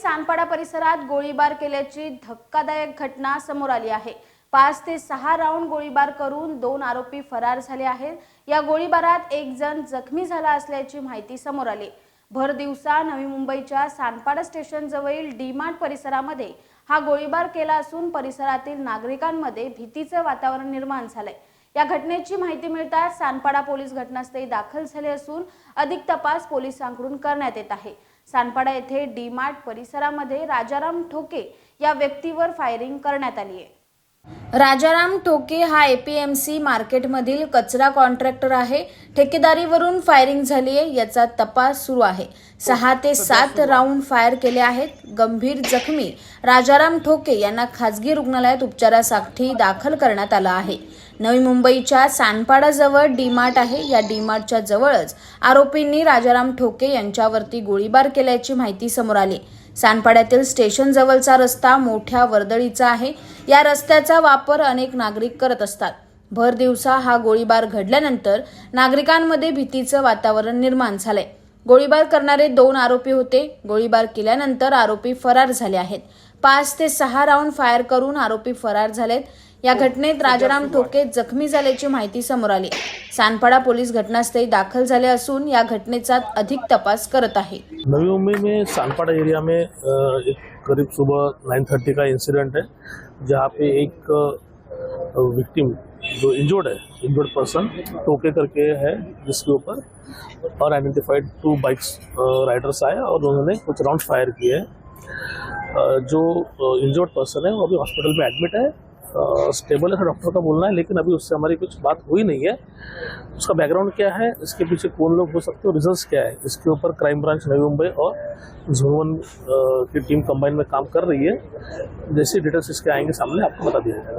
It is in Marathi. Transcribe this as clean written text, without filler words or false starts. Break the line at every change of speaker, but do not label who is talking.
सानपाडा परिसरात गोळीबार केल्याची धक्कादायक घटना समोर आली आहे। 5 ते 6 राऊंड गोळीबार करून 2 आरोपी फरार झाले आहेत। या गोळीबारात एक जण जखमी झाला असल्याची माहिती समोर आली। भर दिवसा नवी मुंबईच्या सानपाडा स्टेशन जवळील डी-मार्ट परिसरामध्ये हा गोळीबार केला असून परिसरातील नागरिकांमध्ये भीतीचे वातावरण निर्माण झाले। या घटनेची माहिती मिळताच सानपाडा पोलीस घटनास्थळी दाखल झाले असून अधिक तपास पोलिसांकडून करण्यात येत आहे। सानपाडा येथे डी-मार्ट परिसरामध्ये राजाराम ठोके या व्यक्तीवर फायरिंग करण्यात आली आहे। राजाराम ठोके हा एपीएमसी मार्केटमधील कचरा कॉन्ट्रॅक्टर आहे। ठेकेदारीवरून फायरिंग झाली आहे, याचा तपास सुरू आहे। 6 ते 7 राऊंड फायर केले आहेत। गंभीर जखमी राजाराम ठोके यांना खासगी रुग्णालयात उपचारासाठी दाखल करण्यात आलं आहे। नवी मुंबईच्या सानपाडा जवळ डी-मार्ट आहे। या डी-मार्टच्या जवळच आरोपींनी राजाराम ठोके यांच्यावरती गोळीबार केल्याची माहिती समोर आली। सानपाड्यातील स्टेशन जवळचा रस्ता मोठ्या वर्दळीचा आहे। या रस्त्याचा वापर अनेक नागरिक करत असतात। भर दिवसा हा गोळीबार घडल्यानंतर नागरिकांमध्ये भीतीचं वातावरण निर्माण झालंय। गोळीबार करणारे 2 आरोपी होते। गोळीबार केल्यानंतर आरोपी फरार झाले आहेत। 5 ते 6 राऊंड फायर करून आरोपी फरार झालेत। या घटनेत राजाराम ठोके जखमी झाल्याची माहिती समोर आली। सानपाडा पोलीस घटनास्थळी दाखल झाले असून या घटनेचा अधिक तपास करत आहे।
नवी मुंबई में सानपाडा एरिया में एक करीब सुबह 9:30 का इंसिडेंट है, जहाँ पे एक विक्टिम जो इंजर्ड पर्सन टोके करके है, जिसके ऊपर और आइडेंटिफाइड 2 बाइक्स राइडर्स आए और उन्होंने कुछ राउंड फायर किए। जो इंजर्ड पर्सन है वो अभी हॉस्पिटल में एडमिट है, स्टेबल है डॉक्टर का बोलना है, लेकिन अभी उससे हमारी कुछ बात हुई नहीं है। उसका बैकग्राउंड क्या है, इसके पीछे कौन लोग हो सकते हैं, रिजल्ट्स क्या है, इसके ऊपर क्राइम ब्रांच नवी मुंबई और जोन 1 की टीम कंबाइन में काम कर रही है। जैसे डिटेल्स इसके आएंगे सामने आपको बता दिया जाएगा।